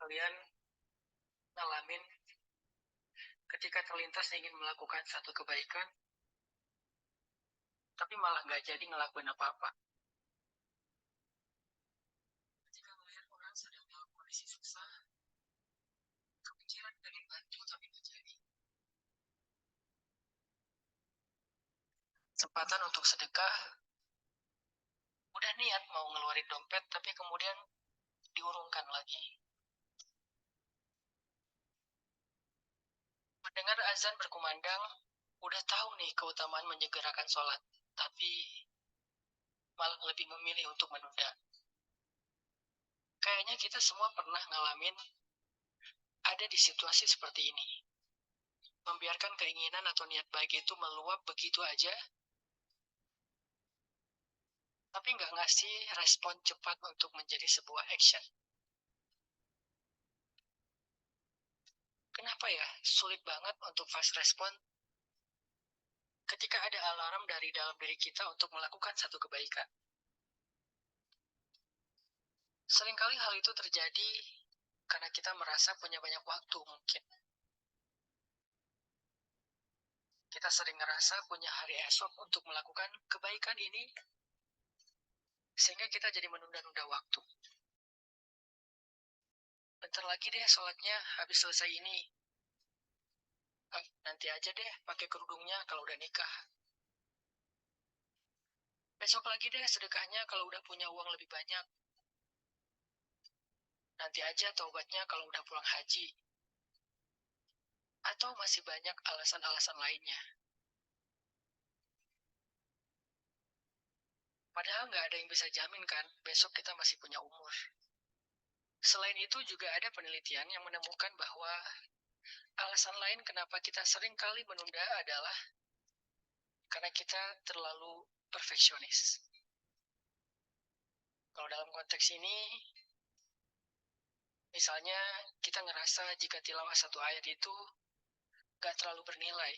kalian ngalamin ketika terlintas ingin melakukan satu kebaikan, tapi malah nggak jadi ngelakuin apa-apa? Ketika melihat orang sedang dalam kondisi susah, kepikiran pengen bantu tapi nggak jadi. Kesempatan untuk sedekah, udah niat mau ngeluarin dompet, tapi kemudian diurungkan lagi. Mendengar azan berkumandang, udah tahu nih keutamaan menyegerakan sholat, tapi malah lebih memilih untuk menunda. Kayaknya kita semua pernah ngalamin ada di situasi seperti ini. Membiarkan keinginan atau niat baik itu meluap begitu aja, tapi nggak ngasih respon cepat untuk menjadi sebuah action. Kenapa ya sulit banget untuk fast respon ketika ada alarm dari dalam diri kita untuk melakukan satu kebaikan? Seringkali hal itu terjadi karena kita merasa punya banyak waktu mungkin. Kita sering ngerasa punya hari esok untuk melakukan kebaikan ini, sehingga kita jadi menunda-nunda waktu. Bentar lagi deh sholatnya, habis selesai ini. Nanti aja deh pakai kerudungnya kalau udah nikah. Besok lagi deh sedekahnya kalau udah punya uang lebih banyak. Nanti aja taubatnya kalau udah pulang haji. Atau masih banyak alasan-alasan lainnya. Padahal nggak ada yang bisa jamin kan, besok kita masih punya umur. Selain itu juga ada penelitian yang menemukan bahwa alasan lain kenapa kita sering kali menunda adalah karena kita terlalu perfeksionis. Kalau dalam konteks ini, misalnya kita ngerasa jika tilawah satu ayat itu gak terlalu bernilai.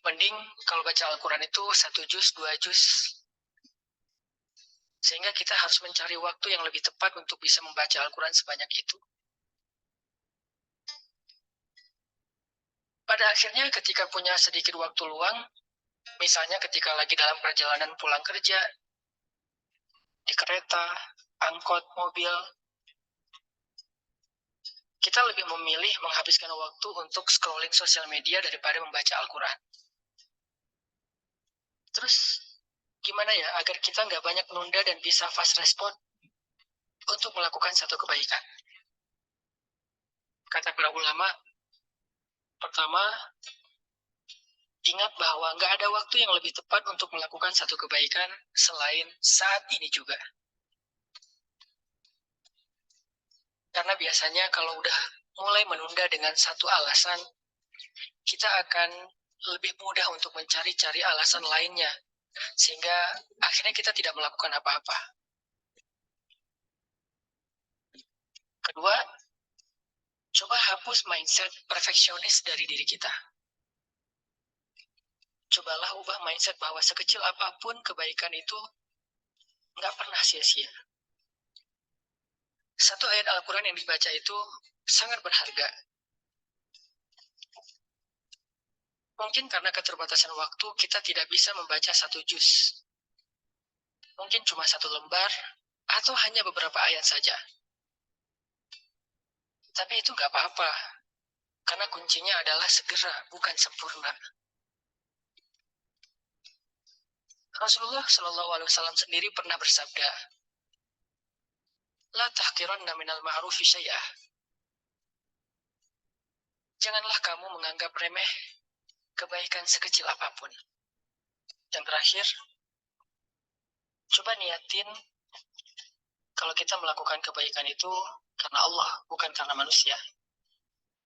Mending kalau baca Al-Quran itu 1 juz, 2 juz. Sehingga kita harus mencari waktu yang lebih tepat untuk bisa membaca Al-Quran sebanyak itu. Pada akhirnya ketika punya sedikit waktu luang, misalnya ketika lagi dalam perjalanan pulang kerja, di kereta, angkot, mobil, kita lebih memilih menghabiskan waktu untuk scrolling sosial media daripada membaca Al-Quran. Terus, gimana ya agar kita nggak banyak menunda dan bisa fast respon untuk melakukan satu kebaikan? Kata para ulama, pertama, ingat bahwa nggak ada waktu yang lebih tepat untuk melakukan satu kebaikan selain saat ini juga. Karena biasanya kalau udah mulai menunda dengan satu alasan, kita akan lebih mudah untuk mencari-cari alasan lainnya, sehingga akhirnya kita tidak melakukan apa-apa. Kedua, coba hapus mindset perfeksionis dari diri kita. Cobalah ubah mindset bahwa sekecil apapun kebaikan itu nggak pernah sia-sia. Satu ayat Al-Quran yang dibaca itu sangat berharga. Mungkin karena keterbatasan waktu, kita tidak bisa membaca 1 juz. Mungkin cuma 1 lembar, atau hanya beberapa ayat saja. Tapi itu nggak apa-apa, karena kuncinya adalah segera, bukan sempurna. Rasulullah Shallallahu Alaihi Wasallam sendiri pernah bersabda, "La tahqiranna minal ma'rufi syai'ah." Janganlah kamu menganggap remeh kebaikan sekecil apapun. Dan terakhir, coba niatin kalau kita melakukan kebaikan itu karena Allah, bukan karena manusia.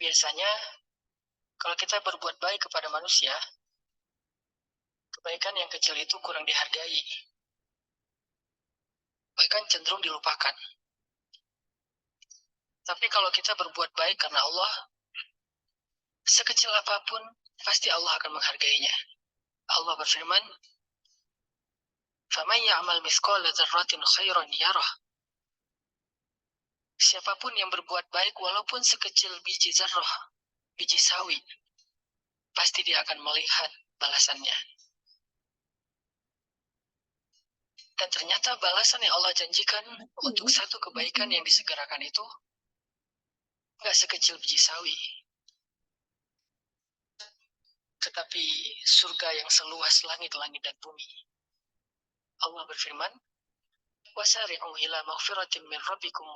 Biasanya, kalau kita berbuat baik kepada manusia, kebaikan yang kecil itu kurang dihargai. Bahkan cenderung dilupakan. Tapi kalau kita berbuat baik karena Allah, sekecil apapun, pasti Allah akan menghargainya. Allah berfirman, فَمَنْ يَعْمَلْ مِثْقَالَ ذَرَّةٍ خَيْرًا يَرَهُ. Siapapun yang berbuat baik walaupun sekecil biji zarrah, biji sawi, pasti dia akan melihat balasannya. Dan ternyata balasan yang Allah janjikan untuk satu kebaikan yang disegerakan itu nggak sekecil biji sawi, tetapi surga yang seluas langit-langit dan bumi. Allah berfirman, وَسَارِعُوا إِلَى مَغْفِرَةٍ مِّن رَّبِّكُمْ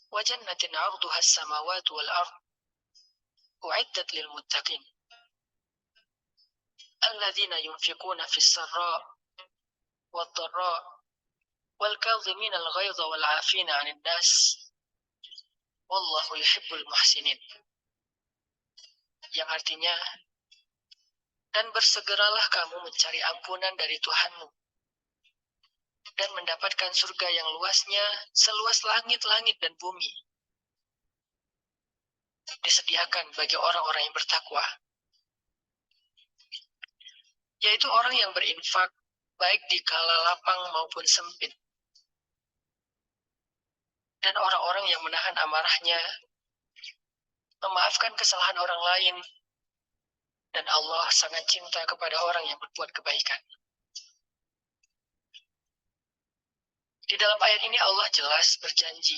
وَجَنَّةٍ عَرْضُهَا السَّمَاوَاتُ وَالْأَرْضُ أُعِدَّتْ لِلْمُتَّقِينَ الَّذِينَ يُنفِقُونَ فِي السَّرَّاءِ وَالضَّرَّاءِ وَالْكَاظِمِينَ الْغَيْظَ وَالْعَافِينَ عَنِ النَّاسِ وَاللَّهُ يُحِبُّ الْمُحْسِنِينَ. Yang artinya, dan bersegeralah kamu mencari ampunan dari Tuhanmu dan mendapatkan surga yang luasnya seluas langit-langit dan bumi, disediakan bagi orang-orang yang bertakwa, yaitu orang yang berinfak baik di kala lapang maupun sempit, dan orang-orang yang menahan amarahnya, memaafkan kesalahan orang lain, dan Allah sangat cinta kepada orang yang berbuat kebaikan. Di dalam ayat ini Allah jelas berjanji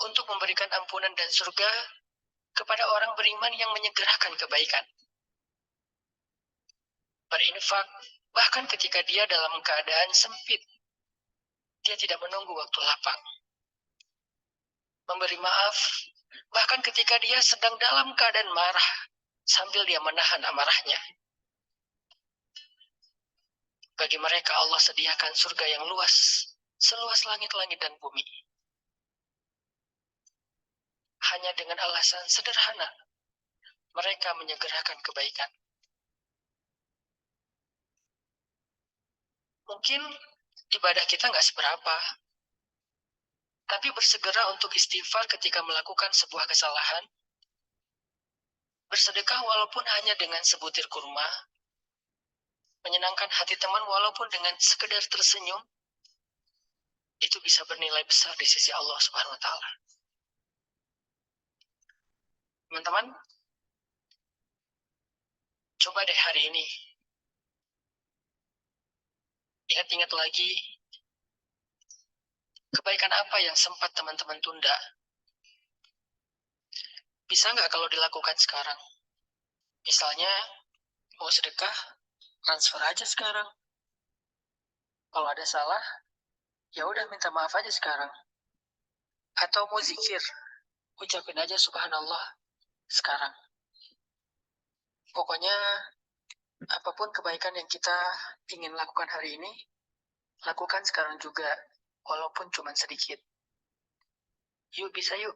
untuk memberikan ampunan dan surga kepada orang beriman yang menyegerakan kebaikan, berinfak bahkan ketika dia dalam keadaan sempit, dia tidak menunggu waktu lapang, memberi maaf bahkan ketika dia sedang dalam keadaan marah sambil dia menahan amarahnya. Bagi mereka Allah sediakan surga yang luas, seluas langit-langit dan bumi. Hanya dengan alasan sederhana, mereka menyegerakan kebaikan. Mungkin ibadah kita nggak seberapa, tapi bersegera untuk istighfar ketika melakukan sebuah kesalahan, bersedekah walaupun hanya dengan sebutir kurma, menyenangkan hati teman walaupun dengan sekedar tersenyum, itu bisa bernilai besar di sisi Allah Subhanahu wa Ta'ala. Teman-teman, coba deh hari ini ingat-ingat lagi kebaikan apa yang sempat teman-teman tunda. Bisa nggak kalau dilakukan sekarang? Misalnya, mau sedekah, transfer aja sekarang. Kalau ada salah, ya udah minta maaf aja sekarang. Atau mau zikir, ucapin aja subhanallah sekarang. Pokoknya apapun kebaikan yang kita ingin lakukan hari ini, lakukan sekarang juga, walaupun cuma sedikit. Yuk bisa yuk.